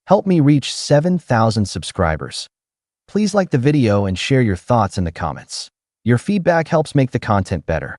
Help me reach 7,000 subscribers. Please like the video and share your thoughts in the comments. Your feedback helps make the content better.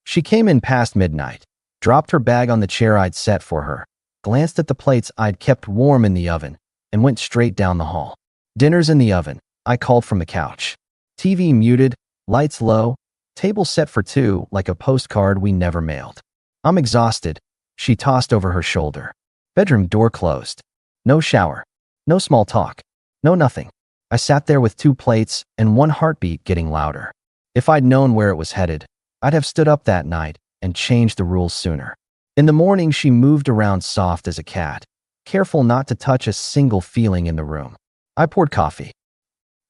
She came in past midnight, dropped her bag on the chair I'd set for her, glanced at the plates I'd kept warm in the oven, and went straight down the hall. "Dinner's in the oven," I called from the couch. TV muted, lights low, table set for two like a postcard we never mailed. "I'm exhausted," she tossed over her shoulder. Bedroom door closed. No shower. No small talk. No nothing. I sat there with two plates and one heartbeat getting louder. If I'd known where it was headed, I'd have stood up that night and changed the rules sooner. In the morning, she moved around soft as a cat, careful not to touch a single feeling in the room. I poured coffee.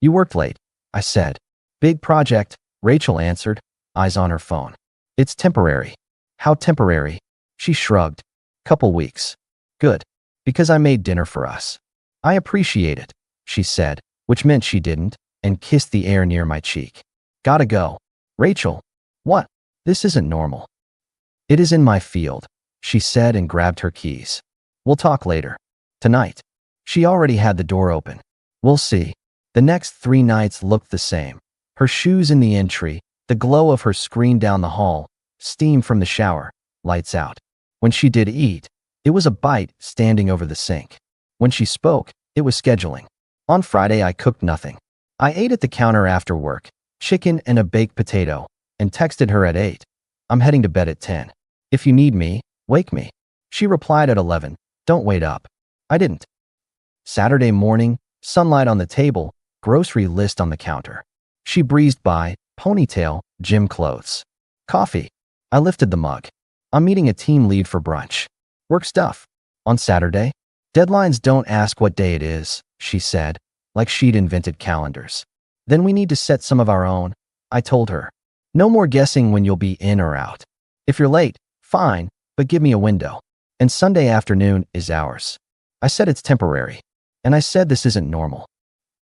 "You worked late," I said. "Big project," Rachel answered, eyes on her phone. "It's temporary." "How temporary?" She shrugged. "Couple weeks." "Good. Because I made dinner for us." "I appreciate it," she said, which meant she didn't, and kissed the air near my cheek. "Gotta go." "Rachel." "What?" "This isn't normal." "It is in my field," she said and grabbed her keys. "We'll talk later." "Tonight." She already had the door open. "We'll see." The next 3 nights looked the same. Her shoes in the entry, the glow of her screen down the hall, steam from the shower, lights out. When she did eat, it was a bite standing over the sink. When she spoke, it was scheduling. On Friday, I cooked nothing. I ate at the counter after work, chicken and a baked potato, and texted her at 8. "I'm heading to bed at 10. If you need me, wake me." She replied at 11, "Don't wait up." I didn't. Saturday morning, sunlight on the table, grocery list on the counter. She breezed by, ponytail, gym clothes. "Coffee." I lifted the mug. "I'm meeting a team lead for brunch." "Work stuff." "On Saturday?" "Deadlines don't ask what day it is," she said, like she'd invented calendars. "Then we need to set some of our own," I told her. "No more guessing when you'll be in or out. If you're late, fine, but give me a window. And Sunday afternoon is ours." I said it's temporary. And I said this isn't normal.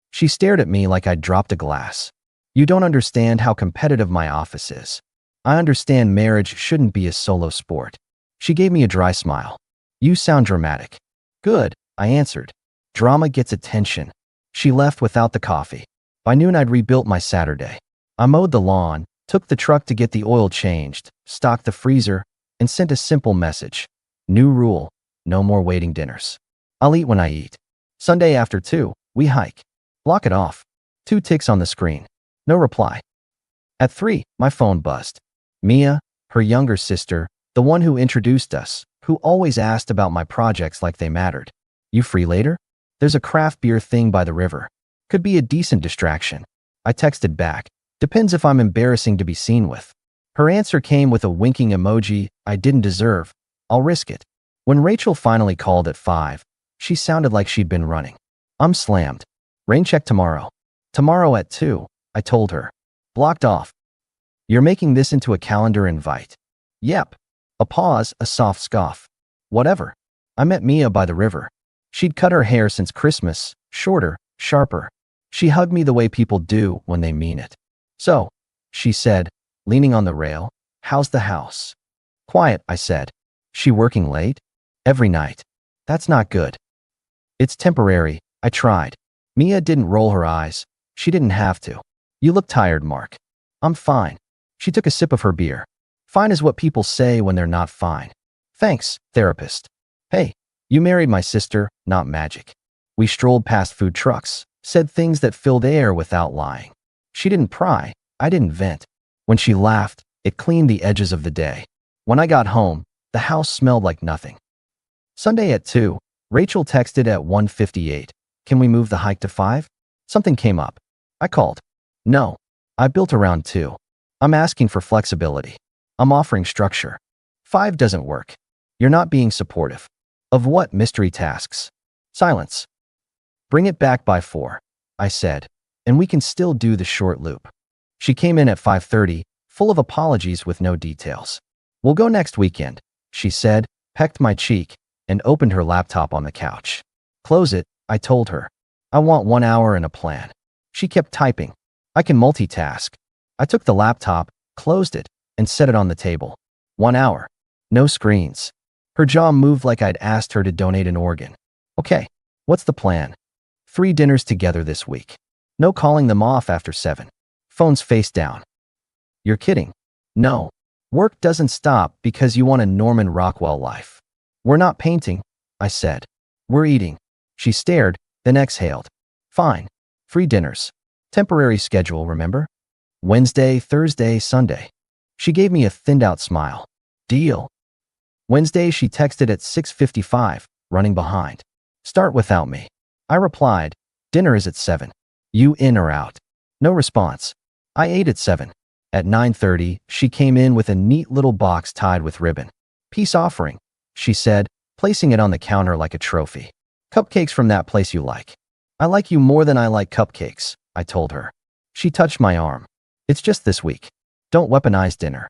She stared at me like I'd dropped a glass. "You don't understand how competitive my office is. I understand marriage shouldn't be a solo sport." She gave me a dry smile. "You sound dramatic." "Good," I answered. "Drama gets attention." She left without the coffee. By noon, I'd rebuilt my Saturday. I mowed the lawn, took the truck to get the oil changed, stocked the freezer, and sent a simple message. New rule: no more waiting dinners. I'll eat when I eat. Sunday after 2, we hike. Block it off. 2 ticks on the screen. No reply. At 3, my phone buzzed. Mia, her younger sister, the one who introduced us, who always asked about my projects like they mattered. "You free later? There's a craft beer thing by the river. Could be a decent distraction." I texted back. "Depends if I'm embarrassing to be seen with." Her answer came with a winking emoji I didn't deserve. "I'll risk it." When Rachel finally called at 5, she sounded like she'd been running. "I'm slammed. Rain check tomorrow." "Tomorrow at 2, I told her. Blocked off. "You're making this into a calendar invite." "Yep." A pause, a soft scoff. "Whatever." I met Mia by the river. She'd cut her hair since Christmas, shorter, sharper. She hugged me the way people do when they mean it. "So," she said, leaning on the rail, "how's the house?" "Quiet," I said. "She working late?" "Every night." "That's not good." "It's temporary," I tried. Mia didn't roll her eyes. She didn't have to. "You look tired, Mark." "I'm fine." She took a sip of her beer. "Fine is what people say when they're not fine." "Thanks, therapist." "Hey, you married my sister, not magic." We strolled past food trucks, said things that filled air without lying. She didn't pry. I didn't vent. When she laughed, it cleaned the edges of the day. When I got home, the house smelled like nothing. Sunday at 2, Rachel texted at 1:58. "Can we move the hike to 5? Something came up." I called. "No. I built around 2. I'm asking for flexibility. I'm offering structure. 5 doesn't work. You're not being supportive." "Of what mystery tasks?" Silence. "Bring it back by 4, I said, "and we can still do the short loop." She came in at 5:30, full of apologies with no details. "We'll go next weekend," she said, pecked my cheek, and opened her laptop on the couch. "Close it," I told her. "I want 1 hour and a plan." She kept typing. "I can multitask." I took the laptop, closed it, and set it on the table. 1 hour. No screens. Her jaw moved like I'd asked her to donate an organ. "Okay." What's the plan? 3 dinners together this week. No calling them off after 7. Phones face down. You're kidding. No. Work doesn't stop because you want a Norman Rockwell life. We're not painting, I said. We're eating. She stared, then exhaled. Fine. 3 dinners. Temporary schedule, remember? Wednesday, Thursday, Sunday. She gave me a thinned-out smile. Deal. Wednesday, she texted at 6:55, running behind. Start without me. I replied, dinner is at 7. You in or out? No response. I ate at 7. At 9:30, she came in with a neat little box tied with ribbon. Peace offering, she said, placing it on the counter like a trophy. Cupcakes from that place you like. I like you more than I like cupcakes, I told her. She touched my arm. It's just this week. Don't weaponize dinner.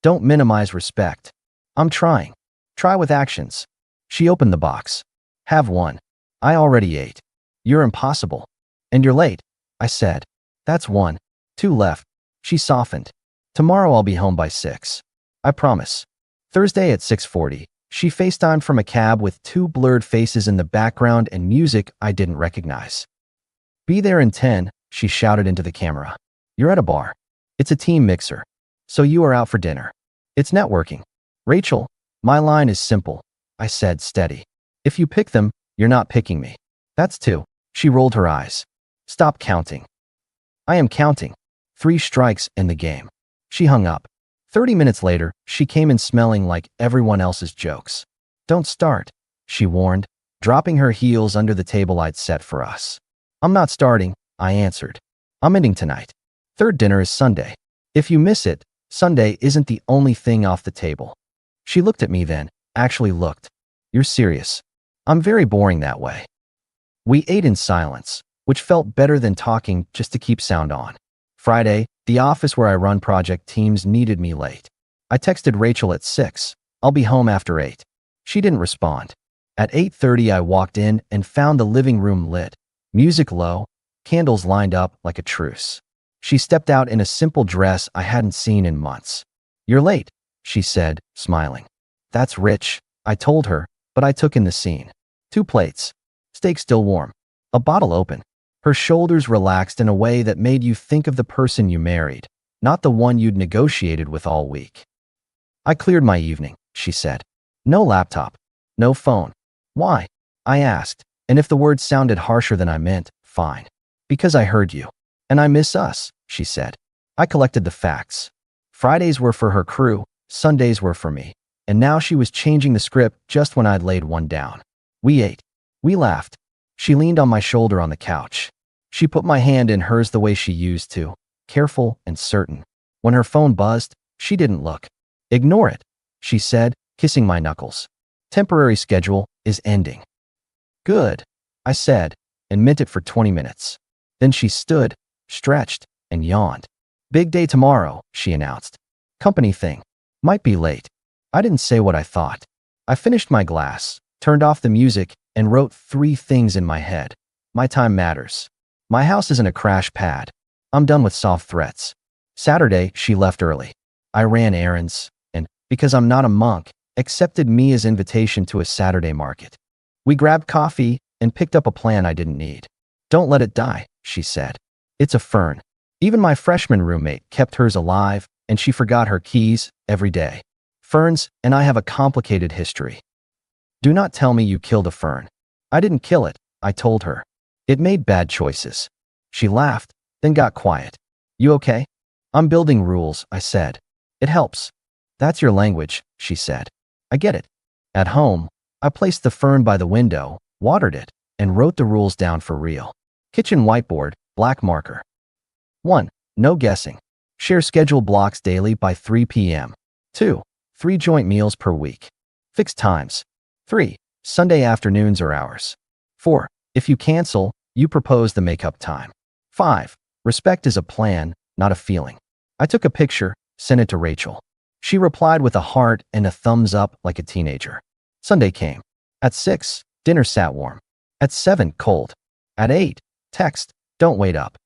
Don't minimize respect. I'm trying. Try with actions. She opened the box. Have one. I already ate. You're impossible. And you're late, I said. That's 1. 2 left. She softened. Tomorrow I'll be home by 6. I promise. Thursday at 6:40, she FaceTimed from a cab with 2 blurred faces in the background and music I didn't recognize. Be there in 10, she shouted into the camera. You're at a bar. It's a team mixer. So you are out for dinner. It's networking. Rachel, my line is simple, I said, steady. If you pick them, you're not picking me. That's 2. She rolled her eyes. Stop counting. I am counting. 3 strikes in the game. She hung up. 30 minutes later, she came in smelling like everyone else's jokes. Don't start, she warned, dropping her heels under the table I'd set for us. I'm not starting, I answered. I'm ending tonight. 3rd dinner is Sunday. If you miss it, Sunday isn't the only thing off the table. She looked at me then, actually looked. You're serious. I'm very boring that way. We ate in silence, which felt better than talking just to keep sound on. Friday, the office where I run project teams needed me late. I texted Rachel at 6. I'll be home after 8. She didn't respond. At 8:30, I walked in and found the living room lit, music low, candles lined up like a truce. She stepped out in a simple dress I hadn't seen in months. You're late, she said, smiling. That's rich, I told her, but I took in the scene. 2 plates. Steak still warm. A bottle open. Her shoulders relaxed in a way that made you think of the person you married, not the one you'd negotiated with all week. I cleared my evening, she said. No laptop. No phone. Why? I asked, and if the words sounded harsher than I meant, fine. Because I heard you. And I miss us, she said. I collected the facts. Fridays were for her crew, Sundays were for me, and now she was changing the script just when I'd laid one down. We ate. We laughed. She leaned on my shoulder on the couch. She put my hand in hers the way she used to, careful and certain. When her phone buzzed, she didn't look. Ignore it, she said, kissing my knuckles. Temporary schedule is ending. Good, I said, and meant it for 20 minutes. Then she stood, stretched, and yawned. Big day tomorrow, she announced. Company thing. Might be late. I didn't say what I thought. I finished my glass, turned off the music, and wrote 3 things in my head. My time matters. My house isn't a crash pad. I'm done with soft threats. Saturday, she left early. I ran errands, and, because I'm not a monk, accepted Mia's invitation to a Saturday market. We grabbed coffee and picked up a plant I didn't need. Don't let it die, she said. It's a fern. Even my freshman roommate kept hers alive, and she forgot her keys every day. Ferns and I have a complicated history. Do not tell me you killed a fern. I didn't kill it, I told her. It made bad choices. She laughed, then got quiet. You okay? I'm building rules, I said. It helps. That's your language, she said. I get it. At home, I placed the fern by the window, watered it, and wrote the rules down for real. Kitchen whiteboard, black marker. 1. No guessing. Share schedule blocks daily by 3 p.m. 2. 3 joint meals per week. Fixed times. 3. Sunday afternoons or hours. 4. If you cancel, you propose the makeup time. 5. Respect is a plan, not a feeling. I took a picture, sent it to Rachel. She replied with a heart and a thumbs up like a teenager. Sunday came. At 6, dinner sat warm. At 7, cold. At 8, text, don't wait up.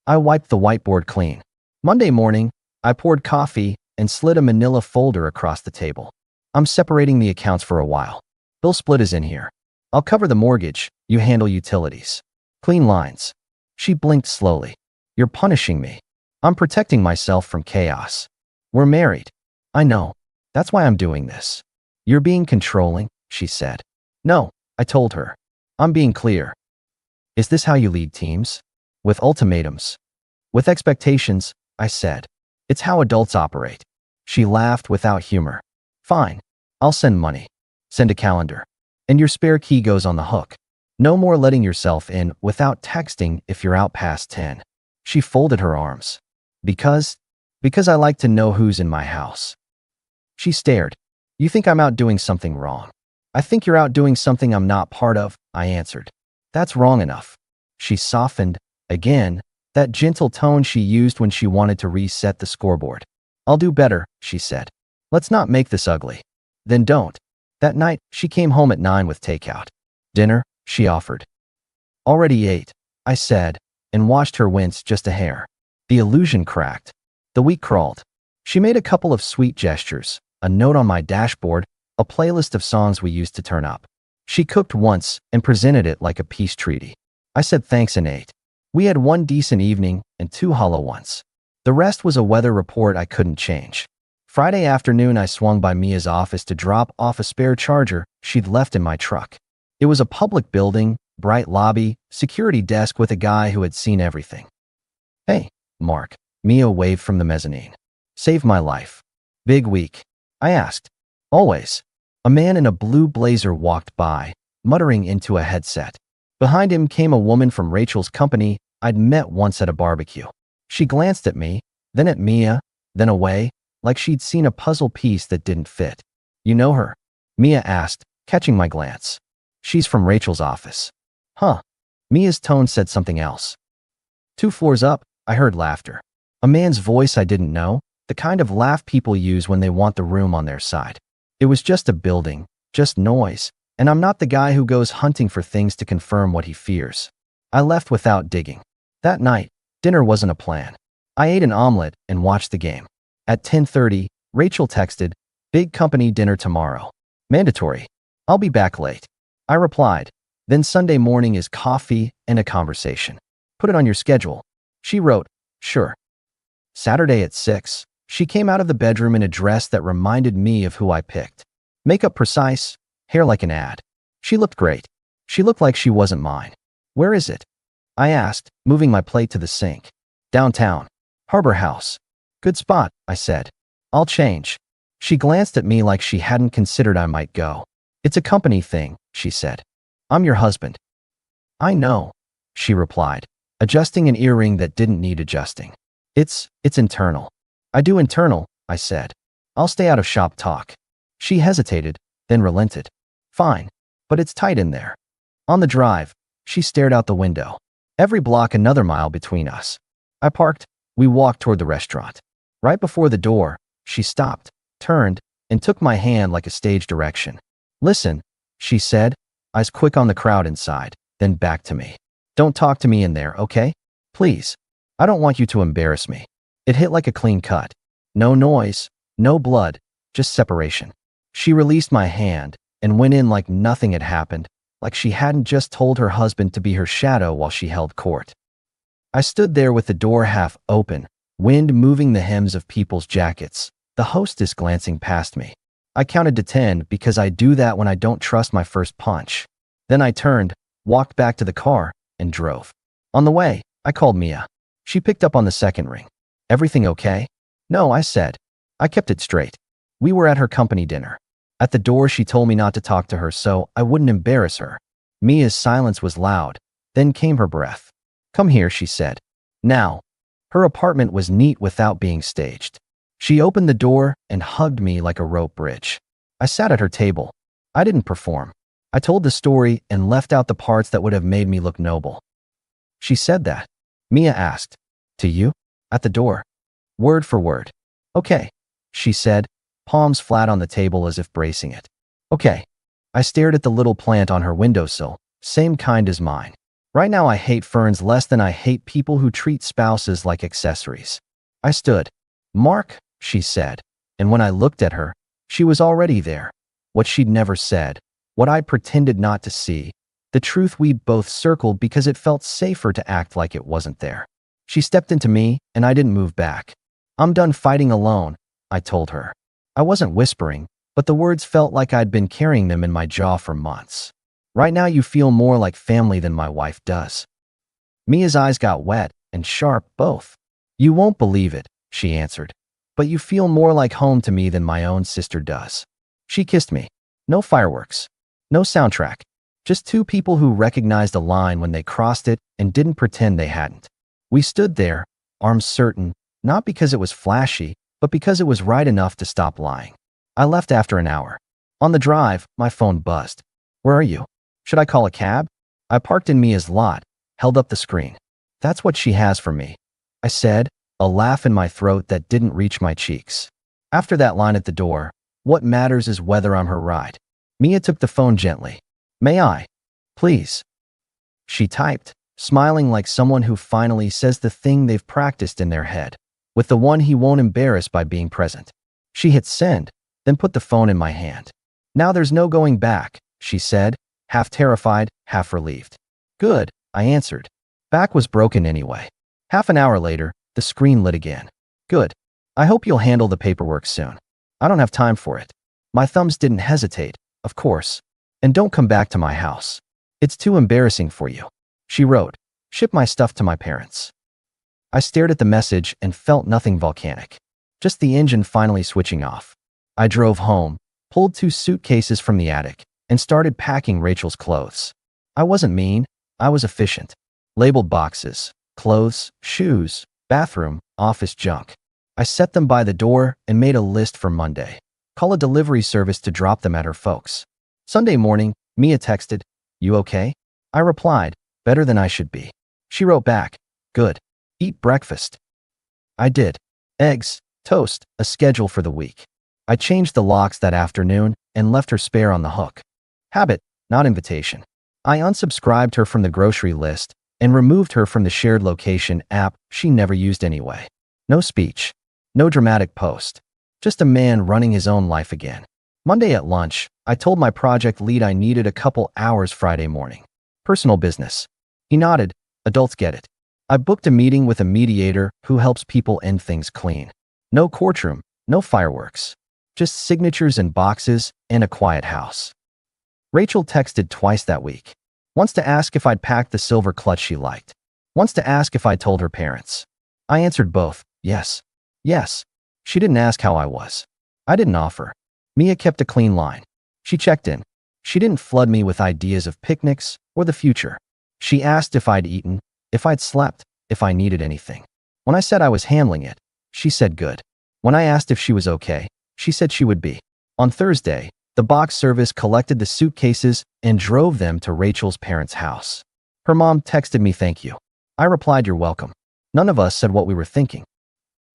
I wiped the whiteboard clean. Monday morning, I poured coffee and slid a manila folder across the table. I'm separating the accounts for a while. Bill split is in here. I'll cover the mortgage, you handle utilities. Clean lines. She blinked slowly. You're punishing me. I'm protecting myself from chaos. We're married. I know. That's why I'm doing this. You're being controlling, she said. No, I told her. I'm being clear. Is this how you lead teams? With ultimatums? With expectations, I said. It's how adults operate. She laughed without humor. Fine. I'll send money. Send a calendar. And your spare key goes on the hook. No more letting yourself in without texting if you're out past 10. She folded her arms. Because I like to know who's in my house. She stared. You think I'm out doing something wrong. I think you're out doing something I'm not part of, I answered. That's wrong enough. She softened, again, that gentle tone she used when she wanted to reset the scoreboard. I'll do better, she said. Let's not make this ugly. Then don't. That night, she came home at 9 with takeout. Dinner, she offered. Already ate, I said, and watched her wince just a hair. The illusion cracked. The week crawled. She made a couple of sweet gestures, a note on my dashboard, a playlist of songs we used to turn up. She cooked once and presented it like a peace treaty. I said thanks and ate. We had one decent evening and 2 hollow ones. The rest was a weather report I couldn't change. Friday afternoon, I swung by Mia's office to drop off a spare charger she'd left in my truck. It was a public building, bright lobby, security desk with a guy who had seen everything. Hey, Mark, Mia waved from the mezzanine. Saved my life. Big week? I asked. Always. A man in a blue blazer walked by, muttering into a headset. Behind him came a woman from Rachel's company I'd met once at a barbecue. She glanced at me, then at Mia, then away, like she'd seen a puzzle piece that didn't fit. You know her? Mia asked, catching my glance. She's from Rachel's office. Huh. Mia's tone said something else. 2 floors up, I heard laughter. A man's voice I didn't know, the kind of laugh people use when they want the room on their side. It was just a building, just noise, and I'm not the guy who goes hunting for things to confirm what he fears. I left without digging. That night, dinner wasn't a plan. I ate an omelet and watched the game. At 10:30, Rachel texted, big company dinner tomorrow. Mandatory. I'll be back late. I replied, then Sunday morning is coffee and a conversation. Put it on your schedule. She wrote, sure. Saturday at 6, she came out of the bedroom in a dress that reminded me of who I picked. Makeup precise, hair like an ad. She looked great. She looked like she wasn't mine. Where is it? I asked, moving my plate to the sink. Downtown. Harbor House. Good spot, I said. I'll change. She glanced at me like she hadn't considered I might go. It's a company thing, she said. I'm your husband. I know, she replied, adjusting an earring that didn't need adjusting. It's internal. I do internal, I said. I'll stay out of shop talk. She hesitated, then relented. Fine, but it's tight in there. On the drive, she stared out the window. Every block another mile between us. I parked. We walked toward the restaurant. Right before the door, she stopped, turned, and took my hand like a stage direction. Listen, she said, eyes quick on the crowd inside, then back to me. Don't talk to me in there, okay? Please. I don't want you to embarrass me. It hit like a clean cut. No noise, no blood, just separation. She released my hand and went in like nothing had happened, like she hadn't just told her husband to be her shadow while she held court. I stood there with the door half open, wind moving the hems of people's jackets, the hostess glancing past me. I counted to 10 because I do that when I don't trust my first punch. Then I turned, walked back to the car, and drove. On the way, I called Mia. She picked up on the second ring. Everything okay? No, I said. I kept it straight. We were at her company dinner. At the door, she told me not to talk to her so I wouldn't embarrass her. Mia's silence was loud. Then came her breath. Come here, she said. Now. Her apartment was neat without being staged. She opened the door and hugged me like a rope bridge. I sat at her table. I didn't perform. I told the story and left out the parts that would have made me look noble. She said that. Mia asked. To you? At the door. Word for word. Okay, she said, palms flat on the table as if bracing it. Okay. I stared at the little plant on her windowsill, same kind as mine. Right now I hate ferns less than I hate people who treat spouses like accessories. I stood. Mark, she said, and when I looked at her, she was already there. What she'd never said, what I pretended not to see, the truth we both circled because it felt safer to act like it wasn't there. She stepped into me, and I didn't move back. I'm done fighting alone, I told her. I wasn't whispering, but the words felt like I'd been carrying them in my jaw for months. Right now you feel more like family than my wife does. Mia's eyes got wet and sharp, both. You won't believe it, she answered, but you feel more like home to me than my own sister does. She kissed me. No fireworks. No soundtrack. Just two people who recognized a line when they crossed it and didn't pretend they hadn't. We stood there, arms certain, not because it was flashy, but because it was right enough to stop lying. I left after an hour. On the drive, my phone buzzed. Where are you? Should I call a cab? I parked in Mia's lot, held up the screen. That's what she has for me, I said, a laugh in my throat that didn't reach my cheeks. After that line at the door, what matters is whether I'm her ride. Mia took the phone gently. May I? Please. She typed, smiling like someone who finally says the thing they've practiced in their head, with the one he won't embarrass by being present. She hit send, then put the phone in my hand. Now there's no going back, she said, half terrified, half relieved. Good, I answered. Back was broken anyway. Half an hour later, the screen lit again. Good. I hope you'll handle the paperwork soon. I don't have time for it. My thumbs didn't hesitate, of course. And don't come back to my house. It's too embarrassing for you. She wrote, ship my stuff to my parents. I stared at the message and felt nothing volcanic. Just the engine finally switching off. I drove home, pulled 2 suitcases from the attic, and started packing Rachel's clothes. I wasn't mean, I was efficient. Labeled boxes, clothes, shoes, bathroom, office junk. I set them by the door and made a list for Monday. Call a delivery service to drop them at her folks. Sunday morning, Mia texted, you okay? I replied, better than I should be. She wrote back, good. Eat breakfast. I did. Eggs, toast, a schedule for the week. I changed the locks that afternoon and left her spare on the hook. Habit, not invitation. I unsubscribed her from the grocery list and removed her from the shared location app she never used anyway. No speech. No dramatic post. Just a man running his own life again. Monday at lunch, I told my project lead I needed a couple hours Friday morning. Personal business. He nodded. Adults get it. I booked a meeting with a mediator who helps people end things clean. No courtroom, no fireworks. Just signatures and boxes and a quiet house. Rachel texted twice that week. Once to ask if I'd packed the silver clutch she liked. Once to ask if I'd told her parents. I answered both, yes. Yes. She didn't ask how I was. I didn't offer. Mia kept a clean line. She checked in. She didn't flood me with ideas of picnics or the future. She asked if I'd eaten, if I'd slept, if I needed anything. When I said I was handling it, she said good. When I asked if she was okay, she said she would be. On Thursday, the box service collected the suitcases and drove them to Rachel's parents' house. Her mom texted me thank you. I replied you're welcome. None of us said what we were thinking.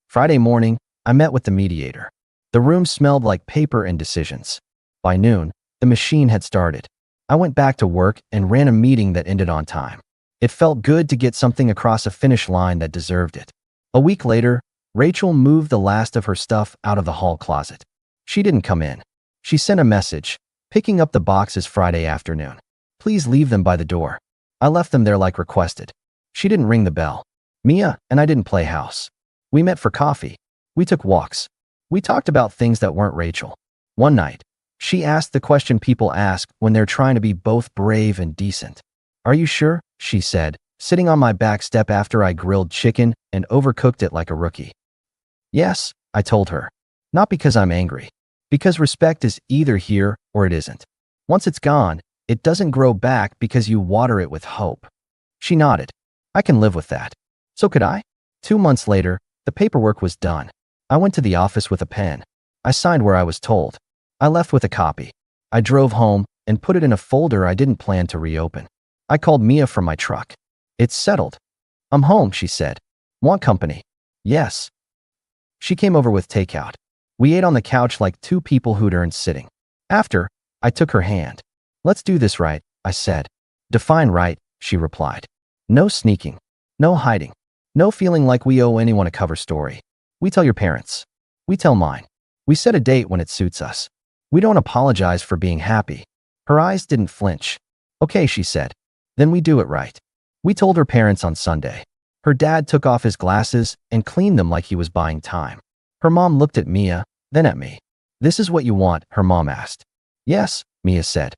Friday morning, I met with the mediator. The room smelled like paper and decisions. By noon, the machine had started. I went back to work and ran a meeting that ended on time. It felt good to get something across a finish line that deserved it. A week later, Rachel moved the last of her stuff out of the hall closet. She didn't come in. She sent a message, picking up the boxes Friday afternoon. Please leave them by the door. I left them there like requested. She didn't ring the bell. Mia and I didn't play house. We met for coffee. We took walks. We talked about things that weren't Rachel. One night, she asked the question people ask when they're trying to be both brave and decent. Are you sure? She said, sitting on my back step after I grilled chicken and overcooked it like a rookie. Yes, I told her. Not because I'm angry. Because respect is either here or it isn't. Once it's gone, it doesn't grow back because you water it with hope. She nodded. I can live with that. So could I? 2 months later, the paperwork was done. I went to the office with a pen. I signed where I was told. I left with a copy. I drove home and put it in a folder I didn't plan to reopen. I called Mia from my truck. It's settled. I'm home, she said. Want company? Yes. She came over with takeout. We ate on the couch like two people who'd earned sitting. After, I took her hand. Let's do this right, I said. Define right, she replied. No sneaking. No hiding. No feeling like we owe anyone a cover story. We tell your parents. We tell mine. We set a date when it suits us. We don't apologize for being happy. Her eyes didn't flinch. Okay, she said. Then we do it right. We told her parents on Sunday. Her dad took off his glasses and cleaned them like he was buying time. Her mom looked at Mia, then at me. This is what you want, her mom asked. Yes, Mia said.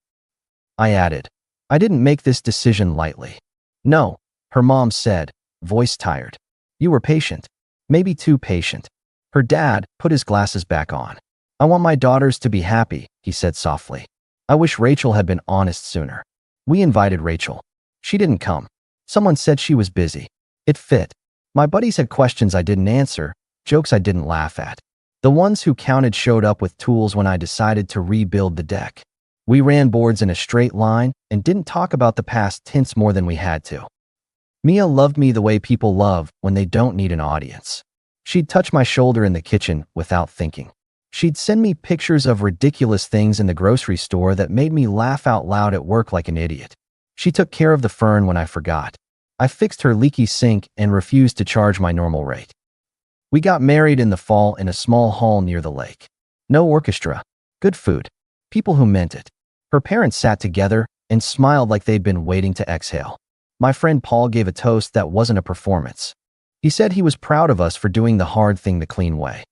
I added. I didn't make this decision lightly. No, her mom said, voice tired. You were patient. Maybe too patient. Her dad put his glasses back on. I want my daughters to be happy, he said softly. I wish Rachel had been honest sooner. We invited Rachel. She didn't come. Someone said she was busy. It fit. My buddies had questions I didn't answer, jokes I didn't laugh at. The ones who counted showed up with tools when I decided to rebuild the deck. We ran boards in a straight line and didn't talk about the past tense more than we had to. Mia loved me the way people love when they don't need an audience. She'd touch my shoulder in the kitchen without thinking. She'd send me pictures of ridiculous things in the grocery store that made me laugh out loud at work like an idiot. She took care of the fern when I forgot. I fixed her leaky sink and refused to charge my normal rate. We got married in the fall in a small hall near the lake. No orchestra. Good food. People who meant it. Her parents sat together and smiled like they'd been waiting to exhale. My friend Paul gave a toast that wasn't a performance. He said he was proud of us for doing the hard thing the clean way.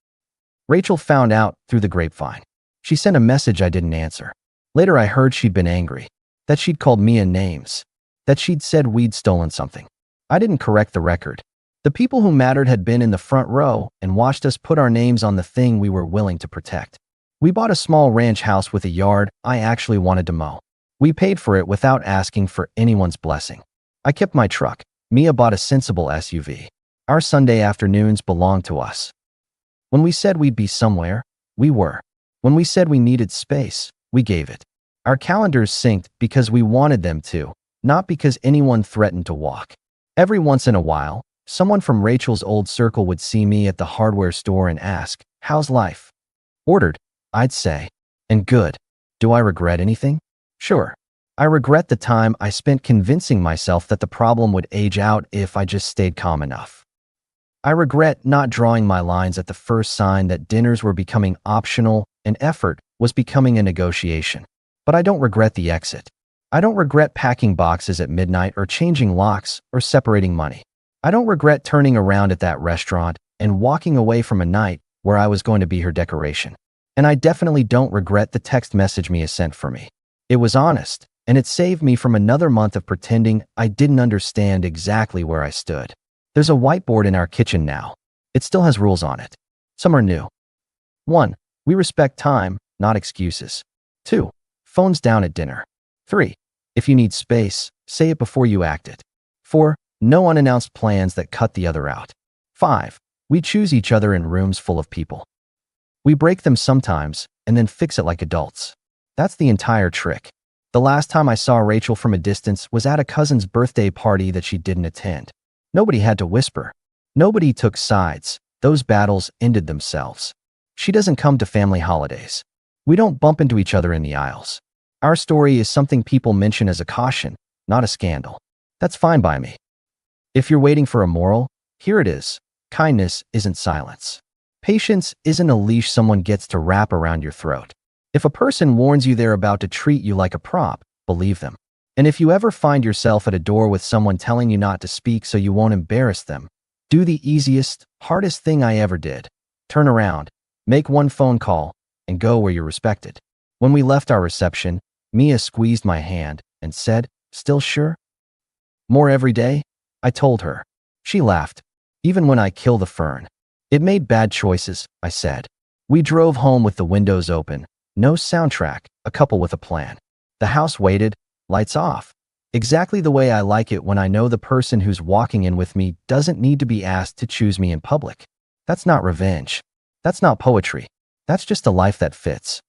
Rachel found out through the grapevine. She sent a message I didn't answer. Later I heard she'd been angry, that she'd called Mia names, that she'd said we'd stolen something. I didn't correct the record. The people who mattered had been in the front row and watched us put our names on the thing we were willing to protect. We bought a small ranch house with a yard I actually wanted to mow. We paid for it without asking for anyone's blessing. I kept my truck. Mia bought a sensible SUV. Our Sunday afternoons belonged to us. When we said we'd be somewhere, we were. When we said we needed space, we gave it. Our calendars synced because we wanted them to, not because anyone threatened to walk. Every once in a while, someone from Rachel's old circle would see me at the hardware store and ask, "How's life?" Ordered, I'd say. And good. Do I regret anything? Sure. I regret the time I spent convincing myself that the problem would age out if I just stayed calm enough. I regret not drawing my lines at the first sign that dinners were becoming optional and effort was becoming a negotiation. But I don't regret the exit. I don't regret packing boxes at midnight or changing locks or separating money. I don't regret turning around at that restaurant and walking away from a night where I was going to be her decoration. And I definitely don't regret the text message Mia sent for me. It was honest, and it saved me from another month of pretending I didn't understand exactly where I stood. There's a whiteboard in our kitchen now. It still has rules on it. Some are new. 1. We respect time, not excuses. 2. Phones down at dinner. 3. If you need space, say it before you act it. 4. No unannounced plans that cut the other out. 5. We choose each other in rooms full of people. We break them sometimes and then fix it like adults. That's the entire trick. The last time I saw Rachel from a distance was at a cousin's birthday party that she didn't attend. Nobody had to whisper. Nobody took sides. Those battles ended themselves. She doesn't come to family holidays. We don't bump into each other in the aisles. Our story is something people mention as a caution, not a scandal. That's fine by me. If you're waiting for a moral, here it is. Kindness isn't silence. Patience isn't a leash someone gets to wrap around your throat. If a person warns you they're about to treat you like a prop, believe them. And if you ever find yourself at a door with someone telling you not to speak so you won't embarrass them, do the easiest, hardest thing I ever did. Turn around, make one phone call, and go where you're respected. When we left our reception, Mia squeezed my hand and said, "Still sure?" "More every day," I told her. She laughed. "Even when I kill the fern." "It made bad choices," I said. We drove home with the windows open. No soundtrack, a couple with a plan. The house waited, lights off. Exactly the way I like it when I know the person who's walking in with me doesn't need to be asked to choose me in public. That's not revenge. That's not poetry. That's just a life that fits.